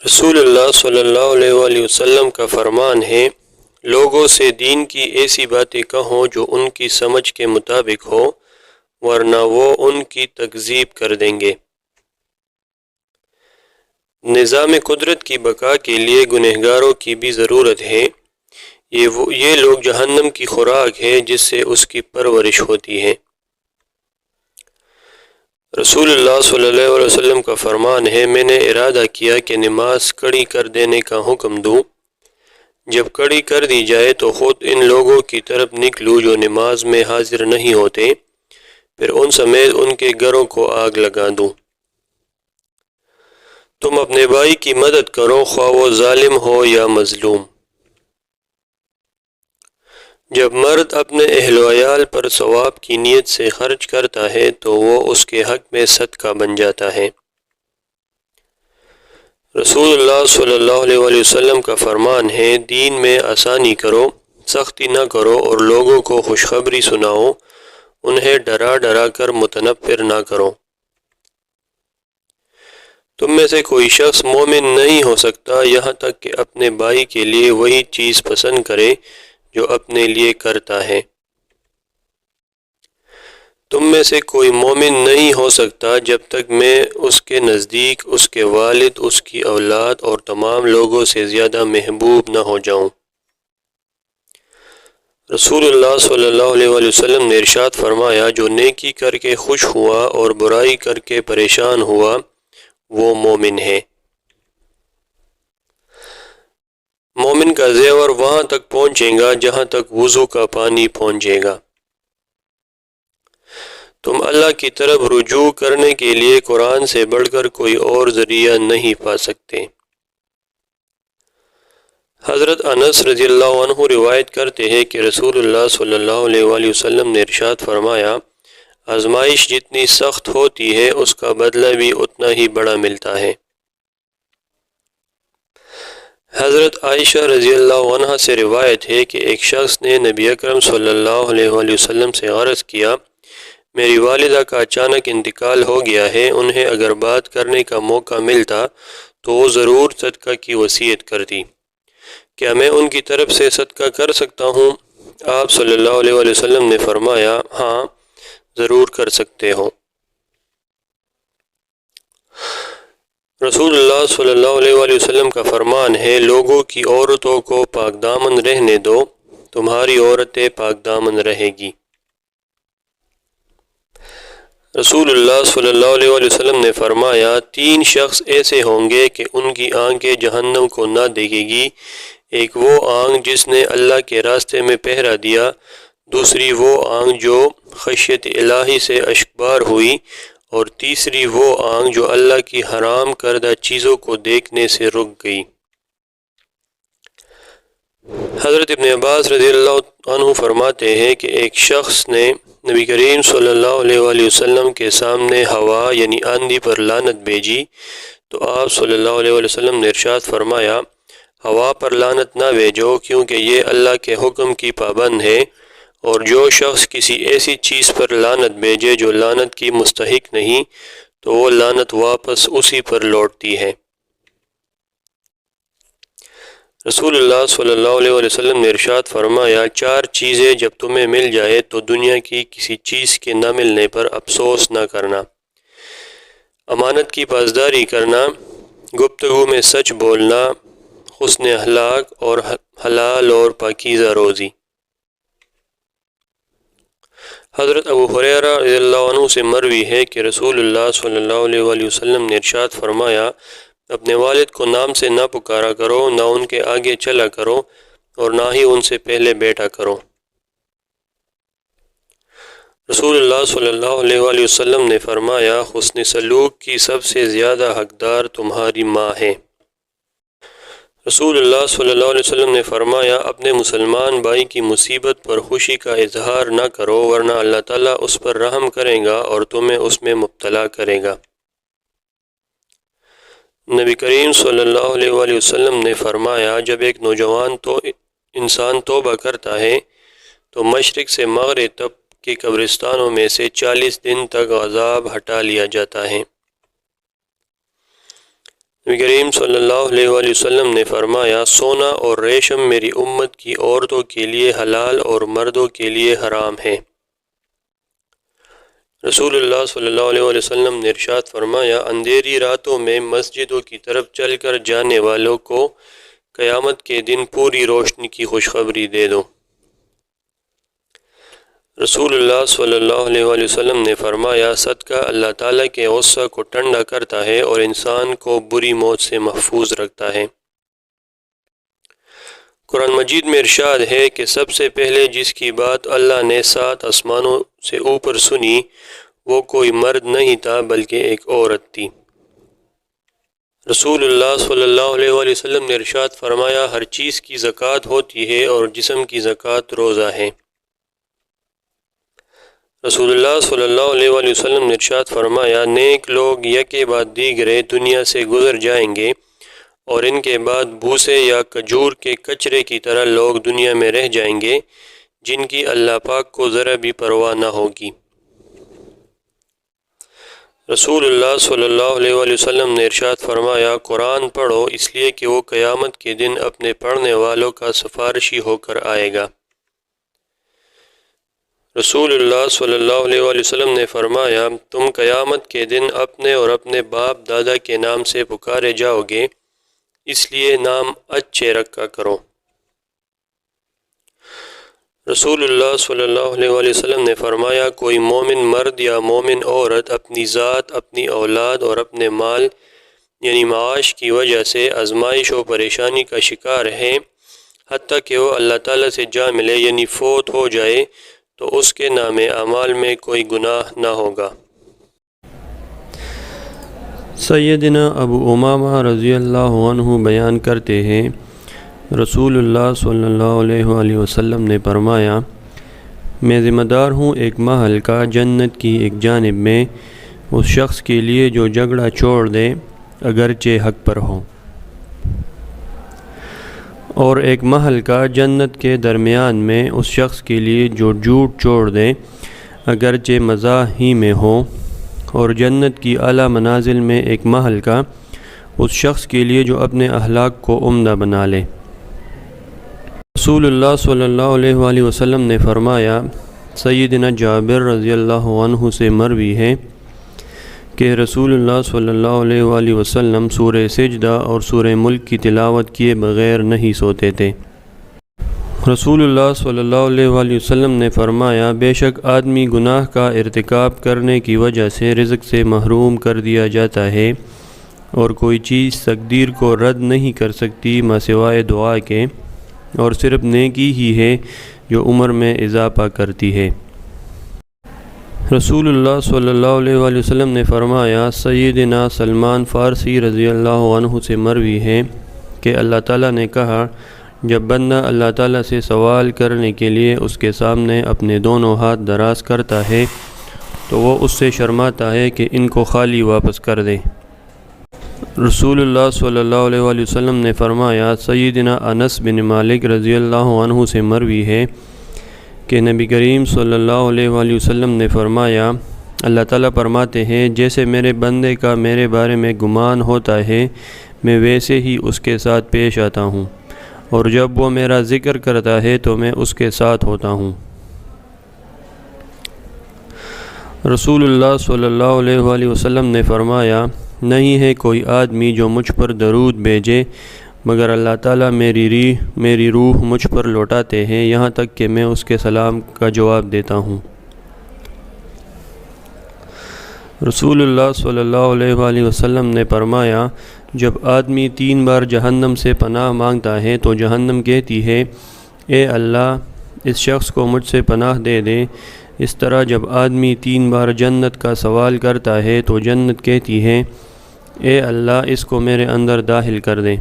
رسول اللہ صلی اللہ علیہ وآلہ وسلم کا فرمان ہے، لوگوں سے دین کی ایسی باتیں کہو جو ان کی سمجھ کے مطابق ہو، ورنہ وہ ان کی تکذیب کر دیں گے۔ نظام قدرت کی بقا کے لیے گنہگاروں کی بھی ضرورت ہے۔ یہ لوگ جہنم کی خوراک ہے جس سے اس کی پرورش ہوتی ہے۔ رسول اللہ صلی اللہ علیہ وسلم کا فرمان ہے، میں نے ارادہ کیا کہ نماز کڑی کر دینے کا حکم دوں۔ جب کڑی کر دی جائے تو خود ان لوگوں کی طرف نکلوں جو نماز میں حاضر نہیں ہوتے، پھر ان سمیت ان کے گھروں کو آگ لگا دوں۔ تم اپنے بھائی کی مدد کرو، خواہ وہ ظالم ہو یا مظلوم۔ جب مرد اپنے اہل و عیال پر ثواب کی نیت سے خرچ کرتا ہے تو وہ اس کے حق میں صدقہ بن جاتا ہے۔ رسول اللہ صلی اللہ علیہ وآلہ وسلم کا فرمان ہے، دین میں آسانی کرو، سختی نہ کرو اور لوگوں کو خوشخبری سناؤ، انہیں ڈرا ڈرا کر متنفر نہ کرو۔ تم میں سے کوئی شخص مومن نہیں ہو سکتا یہاں تک کہ اپنے بھائی کے لیے وہی چیز پسند کرے جو اپنے لیے کرتا ہے۔ تم میں سے کوئی مومن نہیں ہو سکتا جب تک میں اس کے نزدیک اس کے والد، اس کی اولاد اور تمام لوگوں سے زیادہ محبوب نہ ہو جاؤں۔ رسول اللہ صلی اللہ علیہ وآلہ وسلم نے ارشاد فرمایا، جو نیکی کر کے خوش ہوا اور برائی کر کے پریشان ہوا وہ مومن ہے۔ مومن کا زیور وہاں تک پہنچے گا جہاں تک وضو کا پانی پہنچے گا۔ تم اللہ کی طرف رجوع کرنے کے لیے قرآن سے بڑھ کر کوئی اور ذریعہ نہیں پا سکتے۔ حضرت انس رضی اللہ عنہ روایت کرتے ہیں کہ رسول اللہ صلی اللہ علیہ وآلہ وسلم نے ارشاد فرمایا، آزمائش جتنی سخت ہوتی ہے اس کا بدلہ بھی اتنا ہی بڑا ملتا ہے۔ حضرت عائشہ رضی اللہ عنہ سے روایت ہے کہ ایک شخص نے نبی اکرم صلی اللہ علیہ وآلہ وسلم سے عرض کیا، میری والدہ کا اچانک انتقال ہو گیا ہے، انہیں اگر بات کرنے کا موقع ملتا تو وہ ضرور صدقہ کی وصیت کرتی، کیا میں ان کی طرف سے صدقہ کر سکتا ہوں؟ آپ صلی اللہ علیہ وآلہ وسلم نے فرمایا، ہاں ضرور کر سکتے ہو۔ رسول اللہ صلی اللہ علیہ وآلہ وسلم کا فرمان ہے، لوگوں کی عورتوں کو پاک دامن رہنے دو، تمہاری عورتیں پاک دامن رہے گی۔ رسول اللہ صلی اللہ علیہ وآلہ وسلم نے فرمایا، تین شخص ایسے ہوں گے کہ ان کی آنکھیں جہنم کو نہ دیکھے گی، ایک وہ آنکھ جس نے اللہ کے راستے میں پہرا دیا، دوسری وہ آنکھ جو خشیت الہی سے اشکبار ہوئی، اور تیسری وہ آنکھ جو اللہ کی حرام کردہ چیزوں کو دیکھنے سے رک گئی۔ حضرت ابن عباس رضی اللہ عنہ فرماتے ہیں کہ ایک شخص نے نبی کریم صلی اللہ علیہ وآلہ وسلم کے سامنے ہوا یعنی آندھی پر لعنت بھیجی تو آپ صلی اللہ علیہ وآلہ وسلم نے ارشاد فرمایا، ہوا پر لعنت نہ بھیجو کیونکہ یہ اللہ کے حکم کی پابند ہے، اور جو شخص کسی ایسی چیز پر لعنت بھیجے جو لعنت کی مستحق نہیں تو وہ لعنت واپس اسی پر لوٹتی ہے۔ رسول اللہ صلی اللہ علیہ وآلہ وسلم نے ارشاد فرمایا، چار چیزیں جب تمہیں مل جائے تو دنیا کی کسی چیز کے نہ ملنے پر افسوس نہ کرنا: امانت کی پاسداری کرنا، گفتگو میں سچ بولنا، حسن اخلاق اور حلال اور پاکیزہ روزی۔ حضرت ابو ہریرہ رضی اللہ عنہ سے مروی ہے کہ رسول اللہ صلی اللہ علیہ وآلہ وسلم نے ارشاد فرمایا، اپنے والد کو نام سے نہ پکارا کرو، نہ ان کے آگے چلا کرو اور نہ ہی ان سے پہلے بیٹھا کرو۔ رسول اللہ صلی اللہ علیہ وآلہ وسلم نے فرمایا، حسن سلوک کی سب سے زیادہ حقدار تمہاری ماں ہے۔ رسول اللہ صلی اللہ علیہ وسلم نے فرمایا، اپنے مسلمان بھائی کی مصیبت پر خوشی کا اظہار نہ کرو ورنہ اللہ تعالیٰ اس پر رحم کرے گا اور تمہیں اس میں مبتلا کرے گا۔ نبی کریم صلی اللہ علیہ وآلہ وسلم نے فرمایا، جب ایک نوجوان انسان توبہ کرتا ہے تو مشرق سے مغرب تک کے قبرستانوں میں سے 40 دن تک عذاب ہٹا لیا جاتا ہے۔ نبی کریم صلی اللہ علیہ وآلہ وسلم نے فرمایا سونا اور ریشم میری امت کی عورتوں کے لیے حلال اور مردوں کے لیے حرام ہے۔ رسول اللہ صلی اللہ علیہ وآلہ وسلم نے ارشاد فرمایا اندھیری راتوں میں مسجدوں کی طرف چل کر جانے والوں کو قیامت کے دن پوری روشنی کی خوشخبری دے دو۔ رسول اللہ صلی اللہ علیہ وآلہ وسلم نے فرمایا صدقہ اللہ تعالیٰ کے غصہ کو ٹھنڈا کرتا ہے اور انسان کو بری موت سے محفوظ رکھتا ہے۔ قرآن مجید میں ارشاد ہے کہ سب سے پہلے جس کی بات اللہ نے 7 آسمانوں سے اوپر سنی وہ کوئی مرد نہیں تھا بلکہ ایک عورت تھی۔ رسول اللہ صلی اللہ علیہ وآلہ وسلم نے ارشاد فرمایا ہر چیز کی زکوٰۃ ہوتی ہے اور جسم کی زکوٰۃ روزہ ہے۔ رسول اللہ صلی اللہ علیہ وآلہ وسلم نے ارشاد فرمایا نیک لوگ یکے بعد دیگرے دنیا سے گزر جائیں گے اور ان کے بعد بھوسے یا کھجور کے کچرے کی طرح لوگ دنیا میں رہ جائیں گے جن کی اللہ پاک کو ذرا بھی پرواہ نہ ہوگی۔ رسول اللہ صلی اللہ علیہ وآلہ وسلم نے ارشاد فرمایا قرآن پڑھو اس لیے کہ وہ قیامت کے دن اپنے پڑھنے والوں کا سفارشی ہو کر آئے گا۔ رسول اللہ صلی اللہ علیہ وآلہ وسلم نے فرمایا تم قیامت کے دن اپنے اور اپنے باپ دادا کے نام سے پکارے جاؤ گے اس لیے نام اچھے رکھا کرو۔ رسول اللہ صلی اللہ علیہ وآلہ وسلم نے فرمایا کوئی مومن مرد یا مومن عورت اپنی ذات اپنی اولاد اور اپنے مال یعنی معاش کی وجہ سے آزمائش و پریشانی کا شکار ہے حتیٰ کہ وہ اللہ تعالیٰ سے جا ملے یعنی فوت ہو جائے تو اس کے نام اعمال میں کوئی گناہ نہ ہوگا۔ سیدنا ابو امامہ رضی اللہ عنہ بیان کرتے ہیں رسول اللہ صلی اللہ علیہ وآلہ وسلم نے فرمایا میں ذمہ دار ہوں ایک محل کا جنت کی ایک جانب میں اس شخص کے لیے جو جھگڑا چھوڑ دے اگرچہ حق پر ہو، اور ایک محل کا جنت کے درمیان میں اس شخص کے لیے جو جھوٹ چھوڑ دے اگرچہ مزاح ہی میں ہو، اور جنت کی اعلیٰ منازل میں ایک محل کا اس شخص کے لیے جو اپنے اخلاق کو عمدہ بنا لے۔ رسول اللہ صلی اللہ علیہ وآلہ وسلم نے فرمایا سیدنا جابر رضی اللہ عنہ سے مروی ہے کہ رسول اللہ صلی اللہ علیہ وآلہ وسلم سورہ سجدہ اور سورہ ملک کی تلاوت کیے بغیر نہیں سوتے تھے۔ رسول اللہ صلی اللہ علیہ وآلہ وسلم نے فرمایا بے شک آدمی گناہ کا ارتکاب کرنے کی وجہ سے رزق سے محروم کر دیا جاتا ہے اور کوئی چیز تقدیر کو رد نہیں کر سکتی ماں سوائے دعا کے، اور صرف نیکی ہی ہے جو عمر میں اضافہ کرتی ہے۔ رسول اللہ صلی اللہ علیہ وآلہ وسلم نے فرمایا سیدنا سلمان فارسی رضی اللہ عنہ سے مروی ہے کہ اللہ تعالیٰ نے کہا جب بندہ اللہ تعالیٰ سے سوال کرنے کے لیے اس کے سامنے اپنے دونوں ہاتھ دراز کرتا ہے تو وہ اس سے شرماتا ہے کہ ان کو خالی واپس کر دے۔ رسول اللہ صلی اللہ علیہ وآلہ وسلم نے فرمایا سیدنا انس بن مالک رضی اللہ عنہ سے مروی ہے کہ نبی کریم صلی اللہ علیہ وآلہ وسلم نے فرمایا اللہ تعالیٰ فرماتے ہیں جیسے میرے بندے کا میرے بارے میں گمان ہوتا ہے میں ویسے ہی اس کے ساتھ پیش آتا ہوں، اور جب وہ میرا ذکر کرتا ہے تو میں اس کے ساتھ ہوتا ہوں۔ رسول اللہ صلی اللہ علیہ وآلہ وسلم نے فرمایا نہیں ہے کوئی آدمی جو مجھ پر درود بھیجے مگر اللہ تعالیٰ میری روح مجھ پر لوٹاتے ہیں یہاں تک کہ میں اس کے سلام کا جواب دیتا ہوں۔ رسول اللہ صلی اللہ علیہ وآلہ وسلم نے فرمایا جب آدمی 3 بار جہنم سے پناہ مانگتا ہے تو جہنم کہتی ہے اے اللہ اس شخص کو مجھ سے پناہ دے دے۔ اس طرح جب آدمی 3 بار جنت کا سوال کرتا ہے تو جنت کہتی ہے اے اللہ اس کو میرے اندر داخل کر دے۔